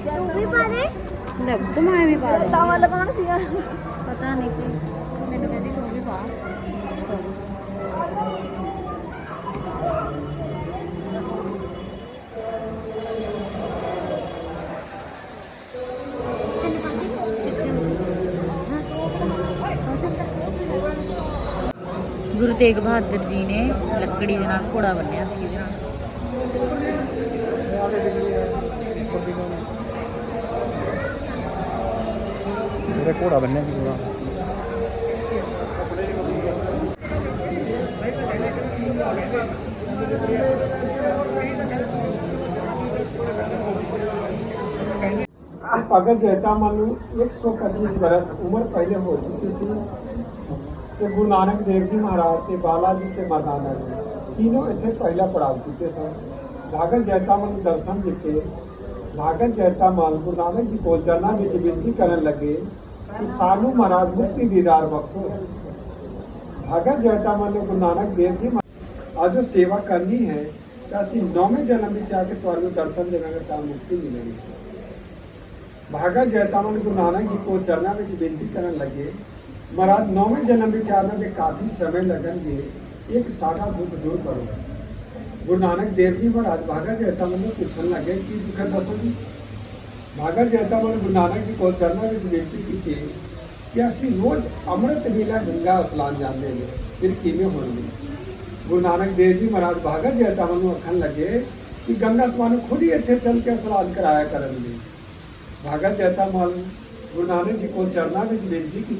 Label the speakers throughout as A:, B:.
A: तो मैं भी पा
B: जैता वाला कौन सी है?
A: पता नहीं कि मैंने कहती तू भी पा सॉरी गुरु तेग बहादुर जी ने लकड़ी के नाल घोड़ा बन्निया सी ਇਹਦੇ ਨਾਲ
C: मेरे घोड़ा बनने की पूरा
D: भगत जैतामल 125 बरस उम्र पहले हो चुकी सी ते गुरु नानक देव जी महाराज ते बाला जी ते मरदाना जी तीनों इत्थे पहला पड़ाव चुके सन। भगत जैतामल नूं दर्शन दिते। भगत जैतामल गुरु नानक जी को चरना विच बेनती करन लगे कि सानू महाराज मुक्ति दीदार बख्शो। भगत जैतामल ने गुरु नानक देव जी आज जो सेवा करनी है तो असीं 9वें जन्म में आके तुहानूं दर्शन देवांगे तां मुक्ति मिलेगी। भगत जैतामल गुरु नानक जी को चरना में बेनती करन लगे महाराज 9वें जन्म में आना में काफ़ी समय लगेंगे, एक सारा दुख दूर करो। गुरु नानक देव जी महाराज भगत जैतामल ने पूछने लगे कि दुख दसो जी। भगत जैतामल गुरु नानक जी को चरना में बेनती की कि असीं रोज अमृत वेला गंगा स्नान जाते हैं, फिर किवें होणगे। गुरु नानक देव जी महाराज भगत जैतामल नूं आखण लगे कि गंगा तुहानूं खुद ही इत्थे चल के स्नान कराया करनगे। भगत जैतामल गुरु नानक जी को चरना में बेनती की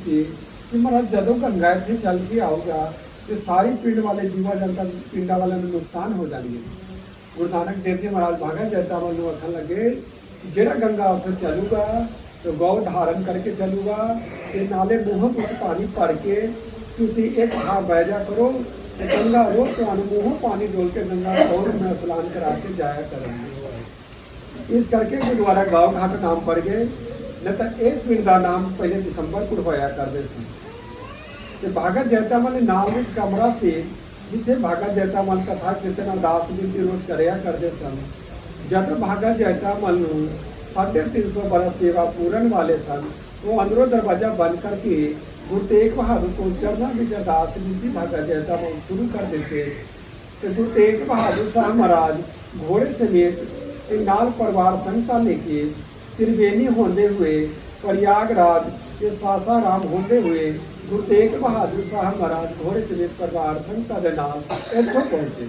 D: कि महाराज जदों गंगा इत्थे चल के आऊगा तो सारी पिंड वाले जीवा जनता पिंडा वाले में नुकसान हो जाएंगे। गुरु नानक देव जी महाराज भगत जैतामल नूं आखण लगे जिहड़ा गंगा उत्थे चलूगा तो गौ धारण करके चलूगा ते नाले मूँहों कुछ पानी भर के तुसीं एक थां बह जा करो ते गंगा रोज तुहानूं मूँहों पानी डोल के गंगा और मैं स्नान करा के जाया करेंगे। इस करके गुरुद्वारा गाँव घाट नाम पड़ गए, नहीं तो एक पिंड का नाम पहले दिसंबरपुर होया करते सन। ते भगत जैतामल नाम विच कमरा से जिथे भगत जैतामल कथा कीर्तन अरदास बिनती रोज करया करते सन। जब भगत जैतामल 350 बरस सेवा पूरन वाले सन, वो अंदरों दरवाजा बंद करके गुरु तेग बहादुर को चरना विच अरदास बिनती भगत जैतामल शुरू कर देते। तो गुरु तेग बहादुर साहब महाराज घोड़े समेत नाल परिवार संगता लेके त्रिवेणी होंदे हुए प्रयागराज के सासाराम होंदे हुए गुरु तेग बहादुर साहब महाराज घोड़े समेत परिवार संगता के नाल इत्थों पहुंचे।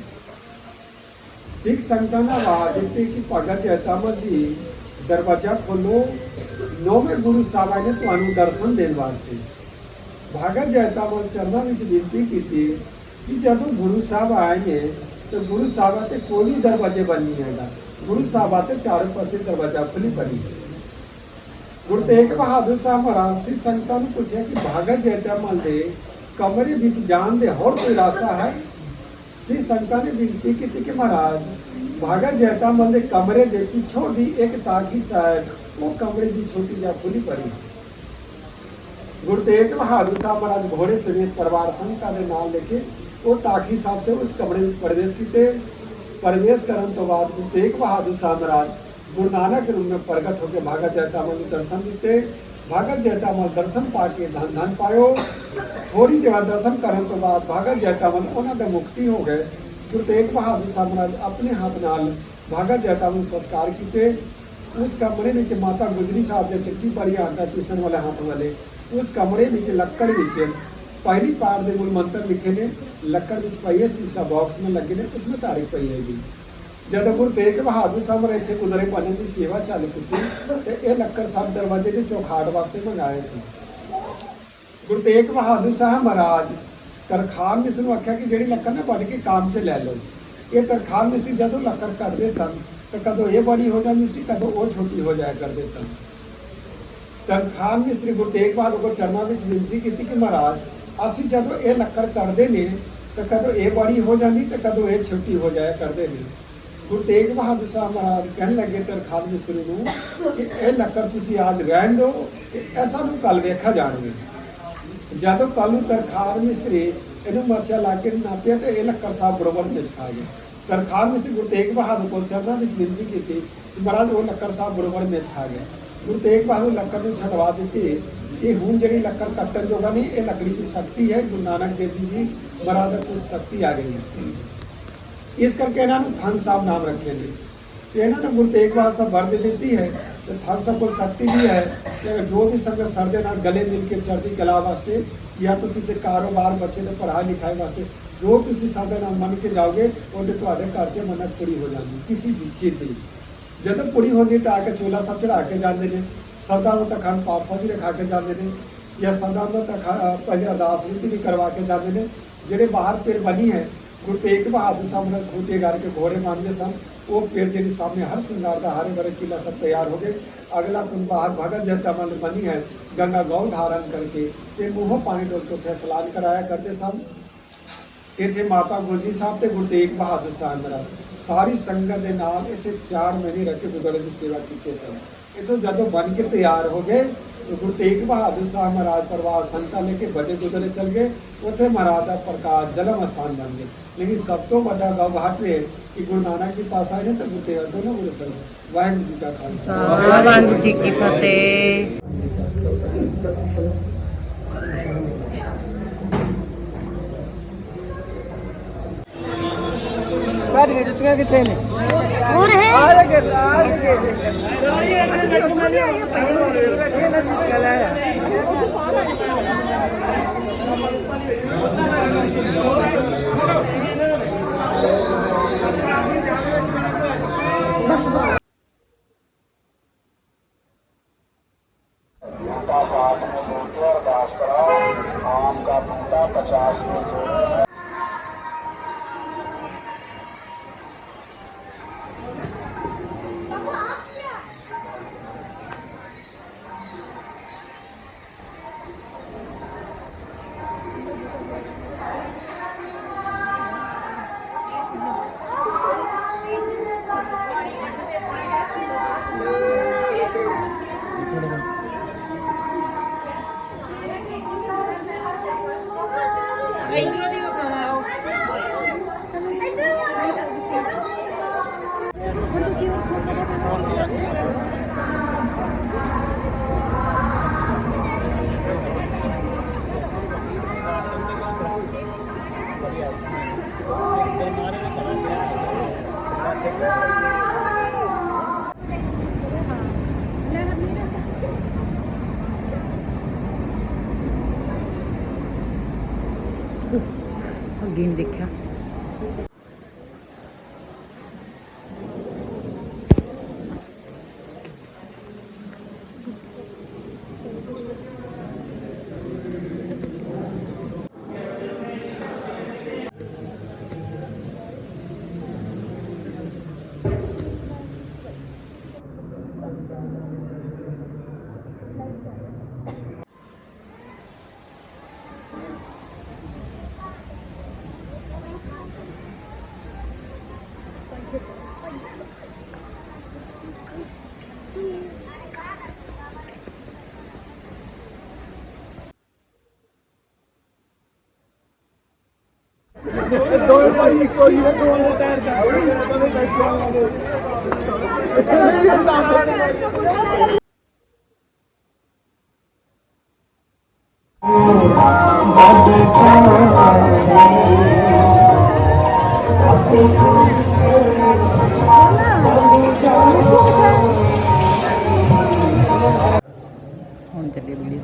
D: सिख संगतां ने आवाज़ दी कि भगत जैतामल जी दरवाजा खोलो, 9वें गुरु साहब ने तुहानूं दर्शन देने वास्ते। भगत जैतामल चरणों में विनती की कि जब गुरु साहब आए ने तो गुरु साहब ते कोई भी दरवाजे बंद नहीं है, गुरु साहब ते चारों पासे दरवाजा खुली पड़ी। गुरु तेग बहादुर साहब महाराज सिख संगतां नूं पूछे कि भगत जैतामल दे कमरे विच जाण दे होर कोई रास्ता है। सिख संगतां ने विनती की कि महाराज भगत जैतामल दे कमरे दे पिछों दी एक ताकी साइड वो कमरे की छोटी जा खुली पड़ी। गुरु तेग बहादुर साहब महाराज घोड़े समेत परिवार संगतां दे नाल लेके वो ताकी साहब से उस कमरे में प्रवेश किए। प्रवेश करने तो बाद गुरु तेग बहादुर साहब महाराज गुरु नानक रूप में प्रगट होकर भगत जैतामल को दर्शन दिते। भगत जैतामल दर्शन पाके धन धन पायो। थोड़ी देर दर्शन करने तो बाद भगत जैतामल उन्होंने मुक्ति हो गए। गुरु तेग बहादुर साहब महाराज अपने हाथ नाल भगत जैतामल संस्कार किए। उस कमरे में माता गुजरी साहब के चिट्ठी पढ़ी आता पीसन वाले हाथ वाले उस कमरे में लक्कड़ पहली पार के मूल मंत्र लिखे ने, लक्कड़ में पई है, शीशा बॉक्स में लगे ने, उसमें तारीख पई है। जब गुरु तेग बहादुर साहब ने इतने गुजरे पाने की सेवा चालू की तो यह लक्कड़ साहब दरवाजे के चौखाट वास्ते मंगाए थे। गुरु तेग बहादुर साहब महाराज तरखान मिस्र आख्या कि जी लक्कड़ ने वढ़ के काम च लै लो। ये तरखान मिस्र जदों लक्कड़ करते सन तो कदों ये बड़ी हो जाती सी, कदों वो छोटी हो जाया करते सन। तरखान मिस्त्री गुरु तेग बहादुर को चरणों में विनती की कि महाराज असी जदों ये लक्कड़ करते हैं तो कदों ये बड़ी हो जाती तो कदों ये छोटी हो जाया करते हैं। गुरु तेग बहादुर साहब महाराज कहने लगे तरखान मिस्त्री को कि यह लक्कड़ तुसीं आज रहन दो, ऐसा कल वेखा जाएगा। जदों कल तरखान मिस्त्री इन्हू मर्चा ला के नापिया तो यह लक्कड़ साहब बरोबर में खा गया। ਤਰਖਾਣ ਵਿੱਚ ਗੁਰੂ ਤੇਗ ਬਹਾਦਰ ਕੋਲ ਚਰਨਾਂ ਵਿੱਚ ਬੇਨਤੀ ਕੀਤੀ ਕਿ ਮਹਾਰਾਜ ਉਹ ਲੱਕੜ ਸਾਹਿਬ ਬੜਬੜ ਵਿੱਚ ਖਾ ਗਿਆ। ਗੁਰੂ ਤੇਗ ਬਹਾਦਰ ਲੱਕੜ ਨੂੰ ਛਡਵਾ ਦਿੱਤੀ। ਇਹ ਹੁਣ ਜਿਹੜੀ ਲੱਕੜ ਕੱਟਣ ਜੋਗਾ ਨਹੀਂ, ਇਹ ਲੱਕੜੀ ਦੀ ਸ਼ਕਤੀ ਹੈ। ਗੁਰੂ ਨਾਨਕ ਦੇਵ ਜੀ ਮਹਾਰਾਜ ਦੀ ਕੁਝ ਸ਼ਕਤੀ ਆ ਗਈ ਹੈ, ਇਸ ਕਰਕੇ ਇਹਨਾਂ ਨੂੰ ਥਨ ਸਾਹਿਬ ਨਾਮ ਰੱਖੇ ਨੇ। ਤੇ ਇਹਨਾਂ ਨੇ ਗੁਰੂ ਤੇਗ ਬਹਾਦਰ ਸਾਹਿਬ ਵਰ ਦੇ ਦਿੱਤੀ ਹੈ ਤੇ ਥਨ ਸਾਹਿਬ ਕੋਲ ਸ਼ਕਤੀ ਵੀ ਹੈ ਕਿ ਜੋ ਵੀ ਸੰਗਤ ਸਰ ਦੇ ਨਾਲ ਗਲੇ ਮਿਲ ਕੇ ਚੜ੍ਹਦੀ ਕਲਾ ਵਾਸਤੇ ਜਾਂ ਤਾਂ ਕਿਸੇ ਕਾਰੋਬਾਰ ਬੱਚੇ ਦੇ ਪੜ੍ਹਾਈ ਲਿਖਾਈ ਵਾਸਤੇ ਜੋ ਤੁਸੀਂ ਸਾਡੇ ਨਾਲ ਮੰਨ ਕੇ ਜਾਓਗੇ ਉਹਦੇ ਤੁਹਾਡੇ ਘਰ 'ਚ ਮੰਨਤ ਪੂਰੀ ਹੋ ਜਾਂਦੀ ਕਿਸੇ ਵੀ ਚੀਜ਼ ਦੀ। ਜਦੋਂ ਪੂਰੀ ਹੁੰਦੀ ਤਾਂ ਆ ਕੇ ਚੋਲਾ ਸਾਹਿਬ ਚੜ੍ਹਾ ਕੇ ਜਾਂਦੇ ਨੇ, ਸਰਦਾਰ ਨੂੰ ਤਾਂ ਅਖੰਡ ਪਾਠ ਸਾਹਿਬ ਵੀ ਰਖਾ ਕੇ ਜਾਂਦੇ ਨੇ, ਜਾਂ ਸਰਦਾਰ ਨੂੰ ਤਾਂ ਪਹਿਲੇ ਅਰਦਾਸ ਵਿਧੀ ਵੀ ਕਰਵਾ ਕੇ ਜਾਂਦੇ ਨੇ। ਜਿਹੜੇ ਬਾਹਰ ਪੀਰ ਬਣੀ ਹੈ ਗੁਰੂ ਤੇਗ ਬਹਾਦਰ ਸਾਹਿਬ ਨੇ ਖੂਟੇ ਕਰਕੇ ਘੋੜੇ ਮੰਨਦੇ ਸਨ, ਉਹ ਪੀਰ ਜਿਹੜੀ ਸਾਹਮਣੇ ਹਰ ਸ਼ਿੰਗਾਰ ਦਾ ਹਰੇ ਭਰੇ ਕਿਲਾ ਸਭ ਤਿਆਰ ਹੋ ਗਏ। ਅਗਲਾ ਕੁੰਭ ਬਾਹਰ ਭਗਤ ਜਨਤਾ ਮਨ ਬਣੀ ਹੈ ਗੰਗਾ ਗੌ ਧਾਰਨ ਕਰਕੇ ਤੇ ਮੂੰਹੋਂ ਪਾਣੀ ਡੋਲ ਕੇ ਉੱਥੇ ਸਲਾਨ ਕਰਾਇਆ ਕਰਦੇ ਸਨ। ਇੱਥੇ ਮਾਤਾ ਗੁਜਰੀ ਸਾਹਿਬ ਤੇ ਗੁਰੂ ਤੇਗ ਬਹਾਦਰ ਸਾਹਿਬ ਮਹਾਰਾਜ ਸਾਰੀ ਸੰਗਤ ਦੇ ਨਾਲ ਇੱਥੇ 4 ਮਹੀਨੇ ਰਹਿ ਕੇ ਗੁਰਦੁਆਰੇ ਦੀ ਸੇਵਾ ਕੀਤੀ ਸਨ। ਇੱਥੋਂ ਜਦੋਂ ਬਣ ਕੇ ਤਿਆਰ ਹੋ ਗਏ तो गुरु तेग बहादुर साहब महाराज परिवार संगत लेके बड़े गुरुद्वारे चल गए, उत्थे महाराज का प्रकाश जन्म स्थान बन गए। लेकिन सब तो बड़ा गौ घाट है कि गुरु नानक जी पास आए तो गुरु तेग दोनों गुरु सन। वाहिगुरू जी का खालसा
A: वाहिगुरू जी की फतेह।
B: कितने ने
A: और है
E: आम का बूटा 50 में
A: गेम देखा। ਹੁਣ ਚੱਲੇ ਵੀਡੀਓ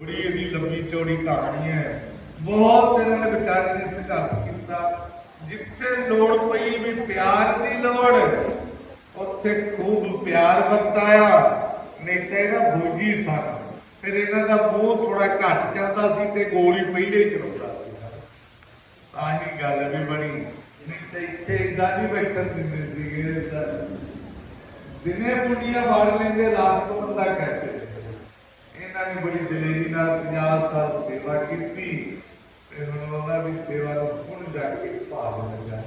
F: ਬੜੀ ਇਹਦੀ ਲੰਬੀ ਚੌੜੀ ਕਹਾਣੀ ਹੈ। ਬਹੁਤ ਇਹਨਾਂ ਨੇ ਵਿਚਾਰੇ ਨੇ ਸੰਘਰਸ਼ ਕੀਤਾ। ਜਿੱਥੇ ਲੋੜ ਪਈ ਵੀ ਪਿਆਰ ਦੀ ਲੋੜ, ਉੱਥੇ ਖੂਬ ਪਿਆਰ ਵਰਤਾਇਆ। ਨਹੀਂ ਤਾਂ ਇਹਨਾਂ ਫੌਜੀ ਸਨ, ਫਿਰ ਇਹਨਾਂ ਦਾ ਮੂੰਹ ਥੋੜਾ ਘੱਟ ਚੱਲਦਾ ਸੀ ਤੇ ਗੋਲੀ ਪਹਿਲੇ ਚਲਾਉਂਦਾ ਸੀ। ਤਾਂ ਹੀ ਗੱਲ ਵੀ ਬਣੀ। ਨਹੀਂ ਤਾਂ ਇੱਥੇ ਇਦਾਂ ਨਹੀਂ ਬੈਠਣ ਦਿੰਦੇ ਸੀਗੇ। ਦਿਨੇ ਪੁੰਡੀਆਂ ਵੜ ਲੈਂਦੇ, ਰਾਤ ਤੋਂ ਬੰਦਾ ਕੈਸੇ। ਇਹਨਾਂ ਨੇ ਬੜੀ ਦਲੇਰੀ ਨਾਲ 50 ਸਾਲ ਸੇਵਾ ਕੀਤੀ ਤੇ ਹੁਣ ਉਹਨਾਂ ਦੀ ਸੇਵਾ ਨੂੰ ਹੁਣ ਜਾ ਕੇ ਭਾਵ ਲੱਗਾ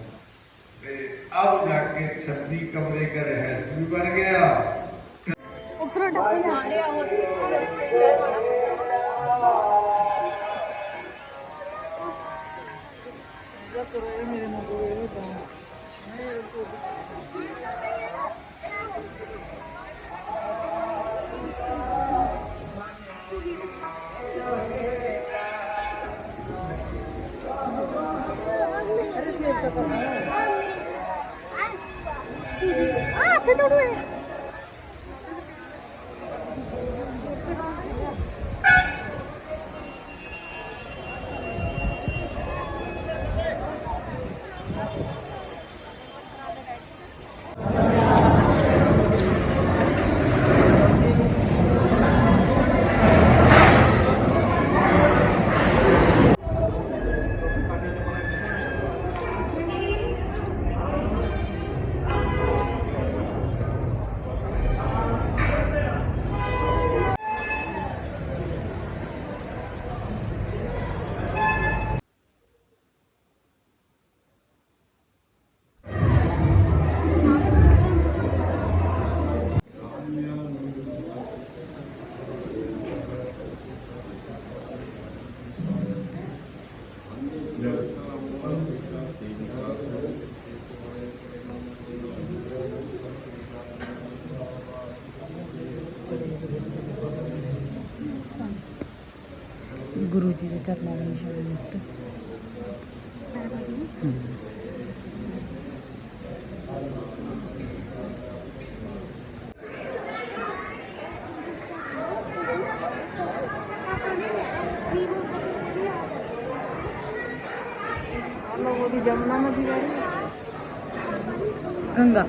F: ਤੇ ਆਪ ਜਾ ਕੇ 26 ਕਮਰੇ का रहस भी बन गया।
A: ਉੱਪਰੋਂ ਟੱਪ ਮਾਰਿਆ ਉਹ ਹੱਥ ਤੋੜੋ ਗੁਰੂ ਜੀ ਦੇ ਚਰਨਾਂ ਦੇ ਨਿਸ਼ਾਨ ਮੁਕਤ
B: लोगों की जमुना नदी
A: गंगा